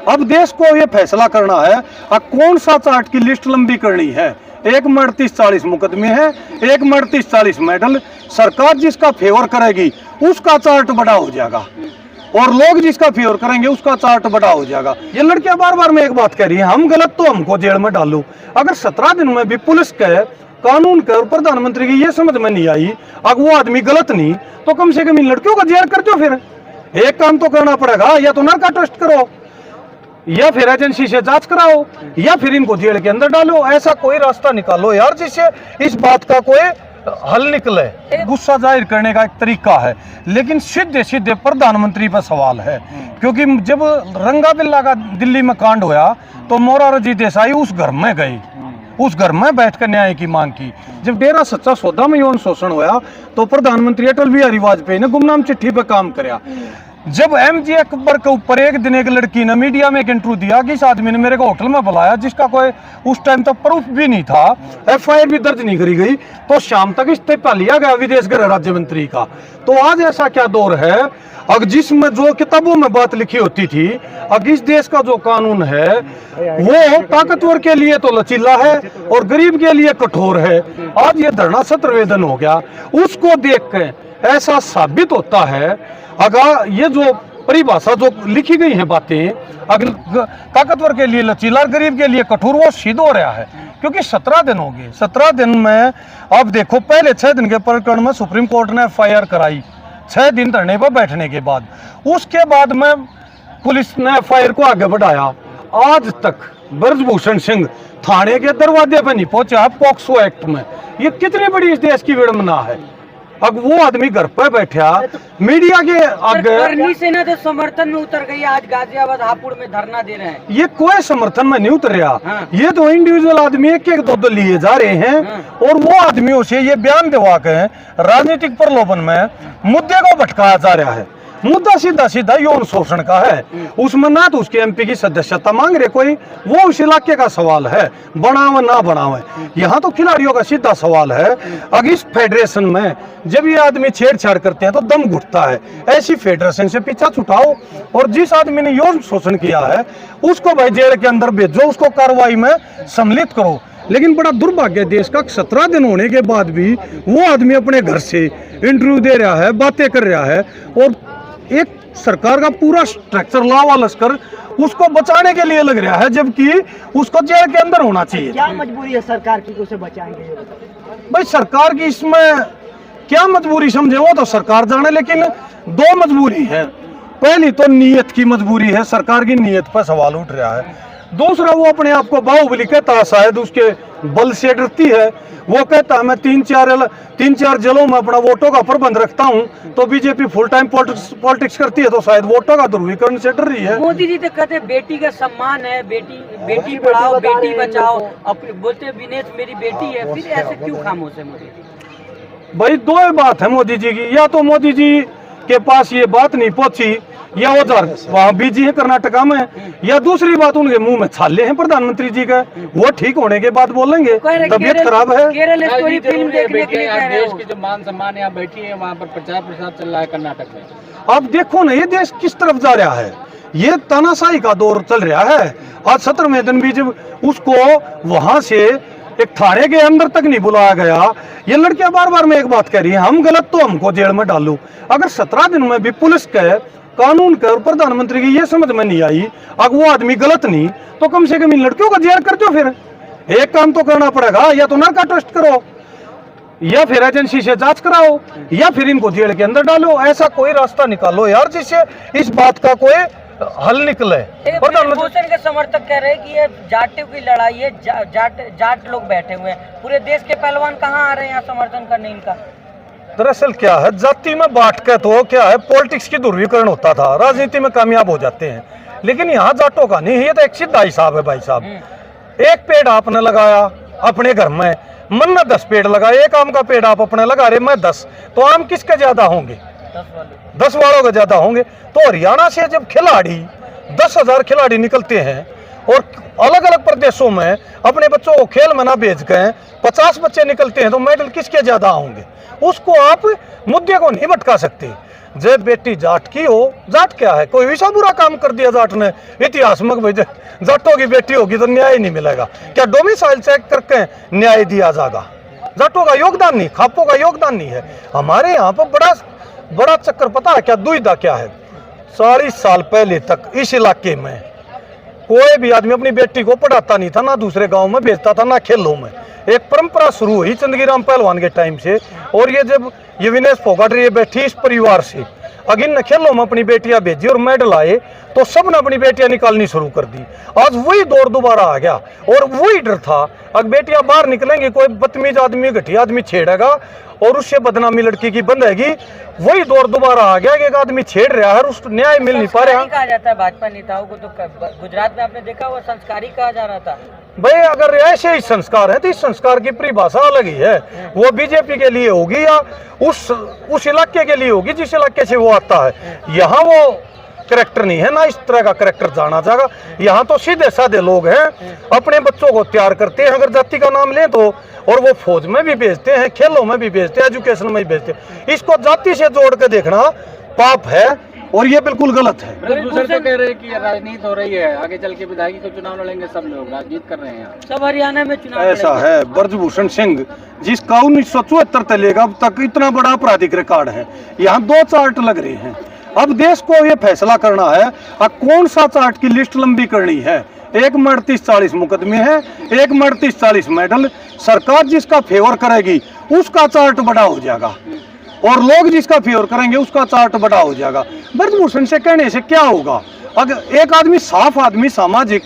अब देश को ये फैसला करना है कौन सा चार्ट की लिस्ट लंबी करनी है। एक में 38-40 मुकदमे हैं, एक में 38-40 मेडल। सरकार जिसका फेवर करेगी उसका चार्ट बड़ा हो जाएगा और लोग जिसका फेवर करेंगे उसका चार्ट बड़ा हो जाएगा। ये लड़कियां बार बार में एक बात कह रही है, हम गलत तो हमको जेल में डालो। अगर 17 दिन में भी पुलिस के, कानून के और प्रधानमंत्री की ये समझ में नहीं आई, अगर वो आदमी गलत नहीं तो कम से कम इन लड़कियों को जेल कर दो। फिर एक काम तो करना पड़ेगा, या तो नार्को टेस्ट करो, या फिर एजेंसी से जांच कराओ, या फिर इनको जेल के अंदर डालो। ऐसा कोई रास्ता निकालो यार जिससे इस बात का कोई हल निकले। गुस्सा जाहिर करने का एक तरीका है, लेकिन सीधे सीधे प्रधानमंत्री पर सवाल है। क्योंकि जब रंगा बिल्ला का दिल्ली में कांड होया तो मोरारजी देसाई उस घर में गई, उस घर में बैठकर न्याय की मांग की। जब डेरा सच्चा सौदा में यौन शोषण होया तो प्रधानमंत्री अटल बिहारी वाजपेयी ने गुमनाम चिट्ठी पे काम कराया। जब एमजे अकबर के ऊपर एक दिन एक लड़की ने मीडिया में एक इंटरव्यू दिया कि इस आदमी ने मेरे को होटल में बुलाया, जिसका कोई उस टाइम तक प्रूफ भी नहीं था, एफआईआर भी दर्ज नहीं करी गई, तो शाम तक इस्तीफा लिया गया विदेश गृह राज्य मंत्री का। तो आज ऐसा क्या दौर है, अब जिसमें जो किताबों में बात लिखी होती थी, अब इस देश का जो कानून है वो ताकतवर के लिए तो लचीला है और गरीब के लिए कठोर है। आज ये धरना सत्र वेदन हो गया, उसको देख के ऐसा साबित होता है, अगर ये जो परिभाषा जो लिखी गई है बातें, अगर ताकतवर के लिए लचीला, गरीब के लिए कठोर, वो सिद्ध हो रहा है। क्योंकि 17 दिन हो गए, 17 दिन में अब देखो, पहले 6 दिन के प्रकरण में सुप्रीम कोर्ट ने एफआईआर कराई 6 दिन धरने पर बैठने के बाद, उसके बाद में पुलिस ने एफआईआर को आगे बढ़ाया। आज तक ब्रजभूषण सिंह थाने के दरवाजे पर नहीं पहुंचा पॉक्सो एक्ट में। ये कितनी बड़ी इस देश की विडंबना है। अब वो आदमी घर पर बैठा मीडिया के आगे, करनी सेना तो समर्थन में उतर गई, आज गाजियाबाद हापुड़ में धरना दे रहे हैं। ये कोई समर्थन में नहीं उतर रहा। हाँ। ये तो इंडिविजुअल आदमी एक एक दो लिए जा रहे हैं। हाँ। और वो आदमियों से ये बयान दिवा के राजनीतिक प्रलोभन में मुद्दे को भटकाया जा रहा है। मुद्दा सीधा सीधा यौन शोषण का है, उसमें ना तो उसके एमपी की सदस्यता मांग रहे कोई, वो उस इलाके का सवाल है, बनावे ना बनावे। यहाँ तो खिलाड़ियों का सीधा सवाल है। अगर इस फेडरेशन में जब ये आदमी छेड़छाड़ करते हैं तो दम घुटता है। ऐसी फेडरेशन से पीछा छुटाओ और जिस आदमी ने यौन शोषण किया है उसको भाई जेल के अंदर भेजो, उसको कार्रवाई में सम्मिलित करो। लेकिन बड़ा दुर्भाग्य देश का, 17 दिन होने के बाद भी वो आदमी अपने घर से इंटरव्यू दे रहा है, बातें कर रहा है, और एक सरकार का पूरा स्ट्रक्चर, लावा लश्कर उसको बचाने के लिए लग रहा है, जबकि उसको जेल के अंदर होना चाहिए। क्या मजबूरी है सरकार की उसे बचाएंगे? भाई सरकार की इसमें क्या मजबूरी समझे वो तो सरकार जाने, लेकिन 2 मजबूरी है। पहली तो नीयत की मजबूरी है, सरकार की नीयत पर सवाल उठ रहा है। दूसरा, वो अपने आप को बाहुबली कहता है, शायद उसके बल से डरती है। वो कहता है मैं 3-4 जिलों में अपना वोटों का प्रबंध रखता हूं, तो बीजेपी फुल टाइम पॉलिटिक्स करती है, तो शायद वोटों का ध्रुवीकरण से डर रही है। मोदी जी तो कहते बेटी का सम्मान है, बेटी पढ़ाओ बेटी बचाओ, अपने बोलते विनेश मेरी बेटी है, फिर ऐसे क्यों खामोश है मोदी जी? भाई 2 बात है मोदी जी की, या तो मोदी जी के पास ये बात नहीं पहुंची, या वो वहाँ बिजी है कर्नाटका में, या दूसरी बात उनके मुंह में छाले हैं प्रधानमंत्री जी का, वो ठीक होने के बाद बोलेंगे। तबीयत खराब है। केरल स्टोरी फिल्म देखने के लिए देश की जो मान सम्मान यहाँ बैठी है, वहाँ पर प्रचार प्रसार चल रहा है कर्नाटक में। अब देखो ना ये देश किस तरफ जा रहा है, ये तानाशाही का दौर चल रहा है। आज 17वें दिन भी जब उसको वहां से एक थाने के अंदर तक नहीं बुलाया गया। ये लड़कियां बार बार में एक बात कह रही है, हम गलत तो हमको जेल में डालो। अगर 17 दिन में भी पुलिस के, कानून के और प्रधानमंत्री की ये समझ में नहीं आई, अगर वो आदमी गलत नहीं तो कम से कम इन लड़कियों को जेल कर दो। फिर एक काम तो करना पड़ेगा, या तो नार्को टेस्ट करो, या फिर एजेंसी से जांच कराओ, या फिर इनको जेल के अंदर डालो। ऐसा कोई रास्ता निकालो यार जिससे इस बात का कोई हल निकले। ब्रजभूषण के समर्थक कह रहे हैं कि ये जाटों की लड़ाई है, जाट लोग बैठे हुए हैं, पूरे देश के पहलवान कहाँ आ रहे हैं यहाँ समर्थन करने इनका? दरअसल क्या है, जाति में बांट के तो क्या है, पॉलिटिक्स की ध्रुवीकरण होता था, राजनीति में कामयाब हो जाते हैं। लेकिन यहाँ जाटों का नहीं, ये तो एक सीधा हिसाब है भाई साहब। एक पेड़ आपने लगाया अपने घर में, मन में 10 पेड़ लगाए, एक आम का पेड़ आप अपने लगा रहे, मैं 10, तो आम किसके ज्यादा होंगे? 10 वालों के ज्यादा होंगे। तो हरियाणा से जब खिलाड़ी 10,000 खिलाड़ी निकलते हैं और अलग अलग प्रदेशों में अपने बच्चों को खेल में ना भेज गए 50 बच्चे निकलते हैं, तो मेडल किसके ज्यादा होंगे? उसको आप मुद्दे को नहीं भटका सकते। जे बेटी जाट की हो, जाट क्या है, कोई ऐसा बुरा काम कर दिया जाट ने इतिहास में भाई जाटों की बेटी होगी तो न्याय नहीं मिलेगा? क्या डोमिसाइल चेक करके न्याय दिया जाएगा? जाटों का योगदान नहीं, खापों का योगदान नहीं है। हमारे यहाँ पर बड़ा चक्कर पता है क्या, दुविधा क्या है? 40 साल पहले तक इस इलाके में कोई भी आदमी अपनी बेटी को पढ़ाता नहीं था, ना दूसरे गांव में भेजता था, ना खेलों में। एक परंपरा शुरू हुई चंदगीराम पहलवान के टाइम से, और ये जब ये विनेश फोगाट ये बैठी इस परिवार से, अगिन ने खेलों में अपनी बेटियां भेजी और मेडल आए, तो सब ने अपनी बेटियां निकालनी शुरू कर दी। आज वही दौर दोबारा आ गया, और वही डर था अब बेटियां बाहर निकलेंगी, कोई बदतमीज आदमी घटिया आदमी छेड़ेगा और उससे बदनामी लड़की की बंधेगी। वही दौर दोबारा आ गया कि एक आदमी छेड़ रहा है और उसको न्याय मिल नहीं पा रहा। कहा जाता है भाजपा नेताओं को, तो गुजरात में आपने देखा हुआ संस्कारी कहा जा रहा था। भाई अगर ऐसे ही संस्कार है तो इस संस्कार की परिभाषा अलग ही है। वो बीजेपी के लिए होगी या उस इलाके के लिए होगी जिस इलाके से वो आता है। यहाँ वो करेक्टर नहीं है, ना इस तरह का करेक्टर जाना जाएगा। यहाँ तो सीधे साधे लोग हैं, अपने बच्चों को तैयार करते हैं, अगर जाति का नाम लें तो, और वो फौज में भी भेजते हैं, खेलों में भी भेजते हैं, एजुकेशन में भी भेजते हैं। इसको जाति से जोड़ के देखना पाप है और ये बिल्कुल गलत है। ब्रजभूषण तो कह रहे हैं कि राजनीति हो रही है, आगे चल के विधायकी को चुनाव लड़ेंगे, सब लोग राजनीति कर रहे हैं, सब हरियाणा में चुनाव ऐसा है। ब्रजभूषण सिंह जिसका 1974 से लेकर अब तक इतना बड़ा आपराधिक रिकॉर्ड है, यहाँ 2 चार्ट लग रहे हैं। अब देश को ये फैसला करना है कौन सा चार्ट की लिस्ट लंबी करनी है। एक में 38-40 मुकदमे हैं, एक में 38-40 मेडल। सरकार जिसका फेवर करेगी उसका चार्ट बड़ा हो जाएगा, और लोग जिसका फेवर करेंगे उसका चार्ट बड़ा हो जाएगा। ब्रजभूषण से कहने से क्या होगा? अगर एक आदमी साफ आदमी, सामाजिक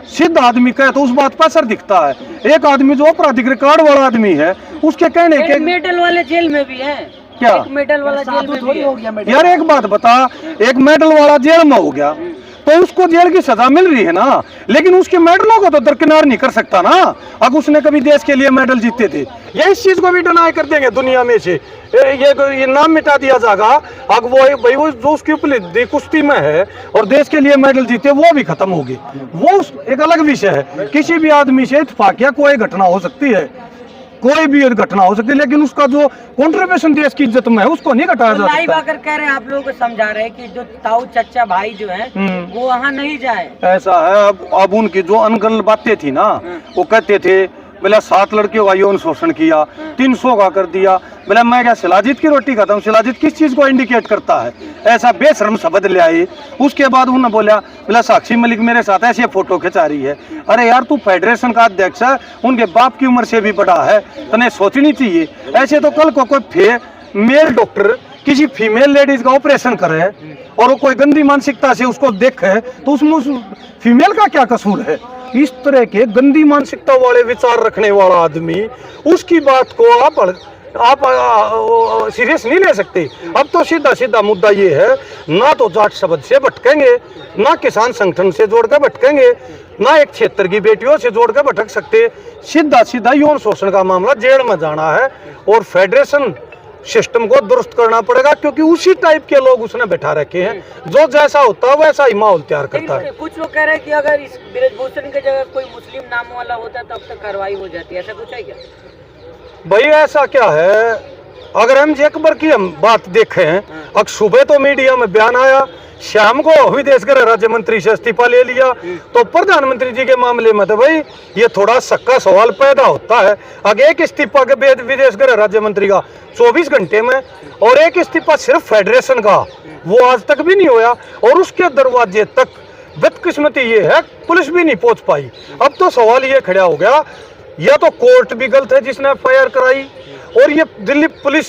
सिद्ध आदमी कहे तो उस बात पर असर दिखता है। एक आदमी जो आपराधिक रिकॉर्ड वाला आदमी है उसके कहने के, मेडल वाले जेल में भी है क्या? एक मेडल वाला जेल में भी है। यार एक बात बता, एक मेडल वाला जेल में हो गया तो उसको जेल की सजा मिल रही है ना, लेकिन उसके मेडलों को तो दरकिनार नहीं कर सकता ना। अब उसने कभी देश के लिए मेडल जीते थे, ये इस चीज को भी डिनाई कर देंगे दुनिया में से, ये नाम मिटा दिया जाएगा। अब वो भाई वो जो उसकी उपलब्धि कुश्ती में है और देश के लिए मेडल जीते वो भी खत्म होगी, वो एक अलग विषय है। किसी भी आदमी से इत्तेफाकिया कोई घटना हो सकती है, कोई भी घटना हो सकती है, लेकिन उसका जो कंट्रीब्यूशन देश की इज्जत में है उसको नहीं घटाया जा लाइव सकता। आकर कह रहे हैं, आप लोगों को समझा रहे हैं कि जो ताऊ चच्चा भाई जो है वो वहाँ नहीं जाए। ऐसा है, अब उनकी जो अनगल बातें थी ना, वो कहते थे बोला 7 लड़कियों का यौन शोषण किया, 300 का कर दिया। बोला मैं क्या शिलाजीत की रोटी खाता हूँ? शिलाजीत किस चीज को इंडिकेट करता है? ऐसा बेशर्म शब्द ले आए। उसके बाद उन्होंने बोला साक्षी मलिक मेरे साथ ऐसे फोटो खिंचा रही है। अरे यार तू फेडरेशन का अध्यक्ष है, उनके बाप की उम्र से भी बड़ा है, तने सोचनी चाहिए। ऐसे तो कल को कोई मेल डॉक्टर किसी फीमेल लेडीज का ऑपरेशन करे और वो कोई गंदी मानसिकता से उसको देखे तो उसमें उस फीमेल का क्या कसूर है? इस तरह के गंदी मानसिकता वाले विचार रखने वाला आदमी, उसकी बात को आप सीरियस नहीं ले सकते। अब तो सीधा सीधा मुद्दा ये है, ना तो जाट शब्द से भटकेंगे, ना किसान संगठन से जोड़कर भटकेंगे, ना एक क्षेत्र की बेटियों से जोड़कर भटक सकते। सीधा सीधा यौन शोषण का मामला जेल में जाना है और फेडरेशन सिस्टम को दुरुस्त करना पड़ेगा, क्योंकि उसी टाइप के लोग उसने बैठा रखे हैं, जो जैसा होता है वैसा ही माहौल तैयार करता है। कुछ लोग कह रहे हैं कि अगर इस ब्रजभूषण की जगह कोई मुस्लिम नाम वाला होता तब तक कार्रवाई हो जाती है, ऐसा कुछ है क्या? भाई ऐसा क्या है, अगर हम अकबर की हम बात देखें, अब सुबह तो मीडिया में बयान आया, शाम को विदेश गृह राज्य मंत्री से इस्तीफा ले लिया, तो प्रधानमंत्री जी के मामले में तो भाई ये थोड़ा सक्का सवाल पैदा होता है। अगर एक इस्तीफा के बाद विदेश गृह राज्य मंत्री का 24 घंटे में, और एक इस्तीफा सिर्फ फेडरेशन का, वो आज तक भी नहीं होया, और उसके दरवाजे तक बदकिस्मती ये है पुलिस भी नहीं पहुंच पाई। अब तो सवाल ये खड़ा हो गया, या तो कोर्ट भी गलत है जिसने एफआईआर कराई, और ये दिल्ली पुलिस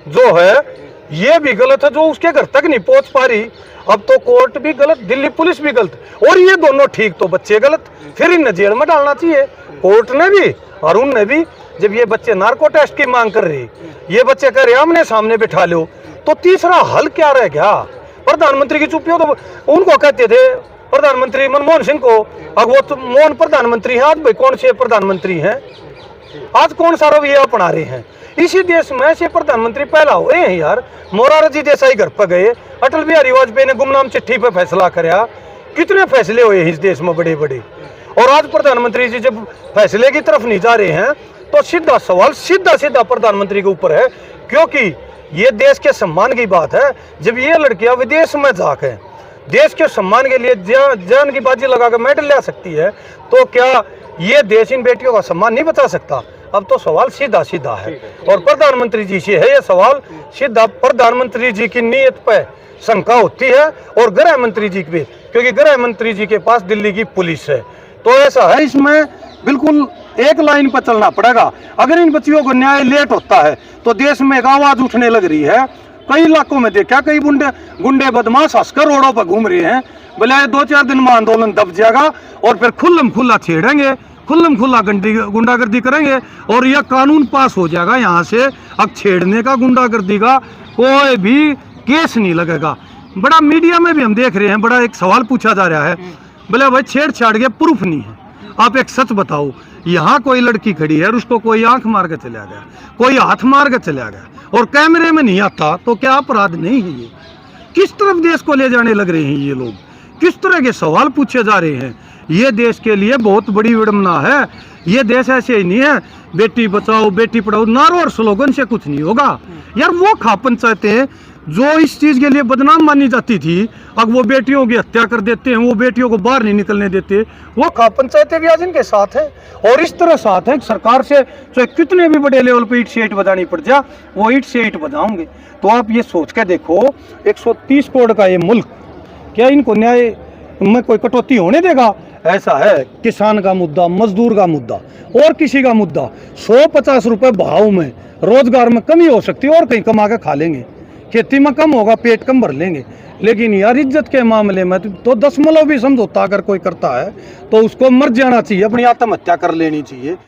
जो है ये भी गलत है जो उसके घर तक नहीं पहुंच पा रही। अब तो कोर्ट भी गलत, दिल्ली पुलिस भी गलत, और ये दोनों ठीक तो बच्चे गलत, फिर इन्हें जेल में डालना चाहिए। कोर्ट ने भी और उनने भी, जब ये बच्चे नार्को टेस्ट की मांग कर रहे, ये बच्चे कह रहे आमने सामने बिठा लो, तो तीसरा हल क्या रह गया? प्रधानमंत्री की चुप्पी हो तो उनको कहते थे प्रधानमंत्री मनमोहन सिंह को, अब वो तो मोहन प्रधानमंत्री हैं, आज भाई कौन से प्रधानमंत्री हैं? आज कौन सा रवैया अपना रहे हैं? इसी देश में ऐसे प्रधानमंत्री पहला हुए हैं यार। मोरारजी देसाई घर पर गए, अटल बिहारी वाजपेयी ने गुमनाम चिट्ठी पे फैसला कराया, कितने फैसले हुए इस देश में बड़े बड़े, और आज प्रधानमंत्री जी जब फैसले की तरफ नहीं जा रहे हैं तो सीधा सवाल सीधा प्रधानमंत्री के ऊपर है, क्योंकि ये देश के सम्मान की बात है। जब ये लड़कियां विदेश में जाकर देश के सम्मान के लिए जान की बाजी लगाकर मेडल ला सकती है, तो क्या ये देश इन बेटियों का सम्मान नहीं बचा सकता? अब तो सवाल सीधा सीधा है और प्रधानमंत्री जी से है ये सवाल सीधा। प्रधानमंत्री जी की नीयत पर शंका होती है और गृह मंत्री जी पे, क्योंकि गृह मंत्री जी के पास दिल्ली की पुलिस है। तो ऐसा है, इसमें बिल्कुल एक लाइन पर चलना पड़ेगा। अगर इन बच्चियों को न्याय लेट होता है तो देश में एक आवाज उठने लग रही है। कई इलाकों में देखा, कई गुंडे बदमाश हंसकर रोडों पर घूम रहे हैं। बोले 2-4 दिन में आंदोलन दब जाएगा और फिर खुल्लम खुल्ला छेड़ेंगे, खुल्लम खुल्ला गुंडागर्दी करेंगे और यह कानून पास हो जाएगा यहाँ से। अब छेड़ने का, गुंडागर्दी का कोई भी केस नहीं लगेगा। बड़ा मीडिया में भी हम देख रहे हैं, बड़ा एक सवाल पूछा जा रहा है, बोले भाई छेड़छाड़ के प्रूफ नहीं है। आप एक सच बताओ, यहाँ कोई लड़की खड़ी है और उसको कोई आंख मार के चला गया, कोई हाथ मार के चला गया और कैमरे में नहीं आता, तो क्या अपराध नहीं है? ये किस तरफ देश को ले जाने लग रहे हैं ये लोग? किस तरह के सवाल पूछे जा रहे हैं? ये देश के लिए बहुत बड़ी विडम्बना है। ये देश ऐसे ही नहीं है बेटी बचाओ बेटी पढ़ाओ नारों और स्लोगन से कुछ नहीं होगा यार। वो खा पंचायतें जो इस चीज के लिए बदनाम मानी जाती थी, अब वो बेटियों की हत्या कर देते हैं, वो बेटियों को बाहर नहीं निकलने देते, वो खा पंचायतें भी आज इनके साथ है। और इस तरह साथ है सरकार से, चाहे कितने भी बड़े लेवल पे ईट से ईट बजानी पड़ जा, वो ईट से ईट बजाओगे। तो आप ये सोच के देखो, 130 करोड़ का ये मुल्क, क्या इनको न्याय में कोई कटौती होने देगा? ऐसा है, किसान का मुद्दा, मजदूर का मुद्दा और किसी का मुद्दा, 150 रुपए भाव में रोजगार में कमी हो सकती है और कहीं कमा के खा लेंगे, खेती में कम होगा, पेट कम भर लेंगे। लेकिन यार इज्जत के मामले में तो 10 भी समझौता अगर कोई करता है तो उसको मर जाना चाहिए, अपनी आत्महत्या कर लेनी चाहिए।